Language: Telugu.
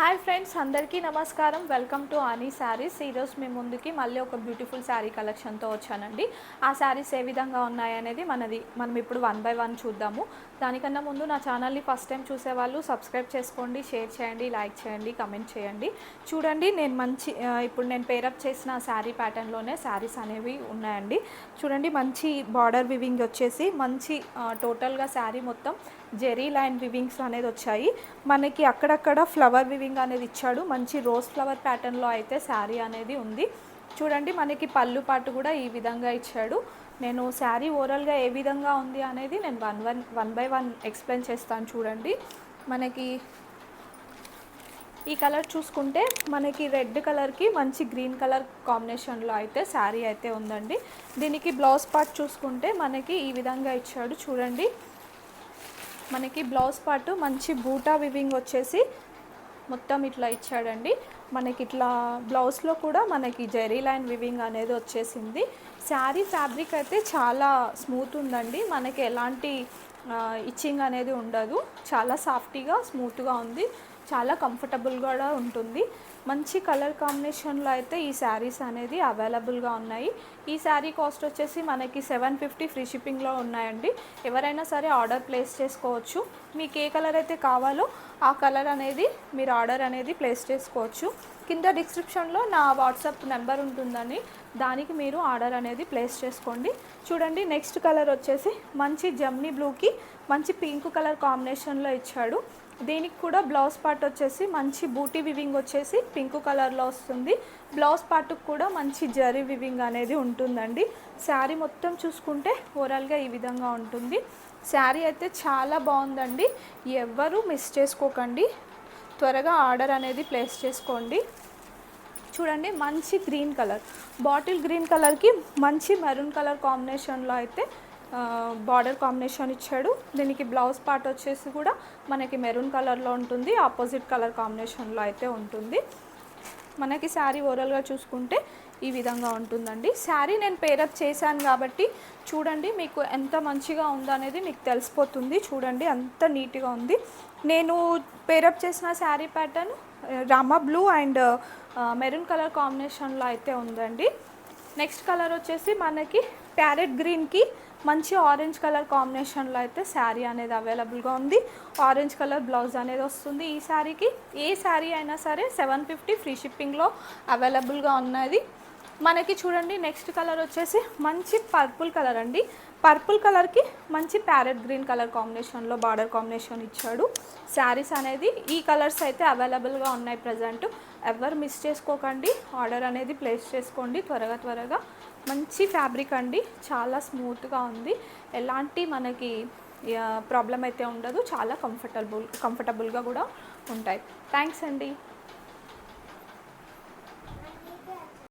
హాయ్ ఫ్రెండ్స్, అందరికీ నమస్కారం. వెల్కమ్ టు ఆనీ శారీస్. ఈరోజు మీ ముందుకి మళ్ళీ ఒక బ్యూటిఫుల్ శారీ కలెక్షన్తో వచ్చానండి. ఆ శారీస్ ఏ విధంగా ఉన్నాయనేది మనం ఇప్పుడు వన్ బై వన్ చూద్దాము. దానికన్నా ముందు నా ఛానల్ని ఫస్ట్ టైం చూసేవాళ్ళు సబ్స్క్రైబ్ చేసుకోండి, షేర్ చేయండి, లైక్ చేయండి, కమెంట్ చేయండి. చూడండి, ఇప్పుడు నేను పేరప్ చేసిన శారీ ప్యాటర్న్లోనే శారీస్ అనేవి ఉన్నాయండి. చూడండి, మంచి బార్డర్ వివింగ్ వచ్చేసి మంచి టోటల్గా శారీ మొత్తం జెరీ లైన్ వివింగ్స్ అనేది వచ్చాయి. మనకి అక్కడక్కడ ఫ్లవర్ వివింగ్ అనేది ఇచ్చాడు. మంచి రోజ్ ఫ్లవర్ ప్యాటర్న్లో అయితే శారీ అనేది ఉంది. చూడండి, మనకి పళ్ళు పాటు కూడా ఈ విధంగా ఇచ్చాడు. నేను శారీ ఓవరాల్గా ఏ విధంగా ఉంది అనేది నేను వన్ బై వన్ ఎక్స్ప్లెయిన్ చేస్తాను. చూడండి, మనకి ఈ కలర్ చూసుకుంటే మనకి రెడ్ కలర్కి మంచి గ్రీన్ కలర్ కాంబినేషన్లో అయితే శారీ అయితే ఉందండి. దీనికి బ్లౌజ్ పార్ట్ చూసుకుంటే మనకి ఈ విధంగా ఇచ్చాడు. చూడండి, మనకి బ్లౌజ్ పార్ట్ మంచి బూటా వివింగ్ వచ్చేసి మొత్తం ఇట్లా ఇచ్చాడండి. మనకి ఇట్లా బ్లౌజ్లో కూడా మనకి జెరీ లైన్ వివింగ్ అనేది వచ్చేసింది. శారీ ఫ్యాబ్రిక్ అయితే చాలా స్మూత్ ఉందండి. మనకి ఎలాంటి ఇచ్చింగ్ అనేది ఉండదు. చాలా సాఫ్టీగా స్మూత్గా ఉంది. చాలా కంఫర్టబుల్ కూడా ఉంటుంది. మంచి కలర్ కాంబినేషన్లో అయితే ఈ శారీస్ అనేది అవైలబుల్గా ఉన్నాయి. ఈ శారీ కాస్ట్ వచ్చేసి మనకి 750 ఫ్రీ షిప్పింగ్లో ఉన్నాయండి. ఎవరైనా సరే ఆర్డర్ ప్లేస్ చేసుకోవచ్చు. మీకు ఏ కలర్ అయితే కావాలో ఆ కలర్ అనేది మీరు ఆర్డర్ అనేది ప్లేస్ చేసుకోవచ్చు. కింద డిస్క్రిప్షన్లో నా వాట్సాప్ నెంబర్ ఉంటుందని దానికి మీరు ఆర్డర్ అనేది ప్లేస్ చేసుకోండి. చూడండి, నెక్స్ట్ కలర్ వచ్చేసి మంచి జమ్నీ బ్లూకి మంచి పింక్ కలర్ కాంబినేషన్లో ఇచ్చాడు. దీనికి కూడా బ్లౌజ్ పార్ట్ వచ్చేసి మంచి బూటీ వివింగ్ వచ్చేసి పింక్ కలర్లో వస్తుంది. బ్లౌజ్ పార్ట్కి కూడా మంచి జరీ వివింగ్ అనేది ఉంటుందండి. శారీ మొత్తం చూసుకుంటే ఓవరాల్గా ఈ విధంగా ఉంటుంది. శారీ అయితే చాలా బాగుందండి. ఎవ్వరూ మిస్ చేసుకోకండి. త్వరగా ఆర్డర్ అనేది ప్లేస్ చేసుకోండి. చూడండి, మంచి గ్రీన్ కలర్, బాటిల్ గ్రీన్ కలర్కి మంచి మెరూన్ కలర్ కాంబినేషన్లో అయితే బార్డర్ కాంబినేషన్ ఇచ్చాడు. దీనికి బ్లౌజ్ పార్ట్ వచ్చేసి కూడా మనకి మెరూన్ కలర్లో ఉంటుంది. ఆపోజిట్ కలర్ కాంబినేషన్లో అయితే ఉంటుంది. మనకి శారీ ఓవరాల్గా చూసుకుంటే ఈ విధంగా ఉంటుందండి. శారీ నేను పేరప్ చేశాను కాబట్టి చూడండి, మీకు ఎంత మంచిగా ఉందనేది మీకు తెలిసిపోతుంది. చూడండి, అంత నీట్గా ఉంది. నేను పేరప్ చేసిన sari pattern Rama blue and maroon colour కాంబినేషన్లో అయితే ఉందండి. నెక్స్ట్ కలర్ వచ్చేసి మనకి ప్యారెట్ గ్రీన్కి మంచి ఆరెంజ్ కలర్ కాంబినేషన్లో అయితే శారీ అనేది అవైలబుల్గా ఉంది. ఆరెంజ్ కలర్ బ్లౌజ్ అనేది వస్తుంది ఈ శారీకి. ఏ శారీ అయినా సరే 750 ఫ్రీ షిప్పింగ్లో అవైలబుల్గా ఉన్నది. మనకి చూడండి, నెక్స్ట్ కలర్ వచ్చేసి మంచి పర్పుల్ కలర్ అండి. పర్పుల్ కలర్కి మంచి ప్యారెట్ గ్రీన్ కలర్ కాంబినేషన్లో బార్డర్ కాంబినేషన్ ఇచ్చాడు. శారీస్ అనేది ఈ కలర్స్ అయితే అవైలబుల్గా ఉన్నాయి ప్రజెంట్. ఎవరు మిస్ చేసుకోకండి, ఆర్డర్ అనేది ప్లేస్ చేసుకోండి త్వరగా. మంచి ఫ్యాబ్రిక్ అండి, చాలా స్మూత్గా ఉంది. ఎలాంటి మనకి ప్రాబ్లం అయితే ఉండదు. చాలా కంఫర్టబుల్గా కూడా ఉంటాయి. థ్యాంక్స్ అండి.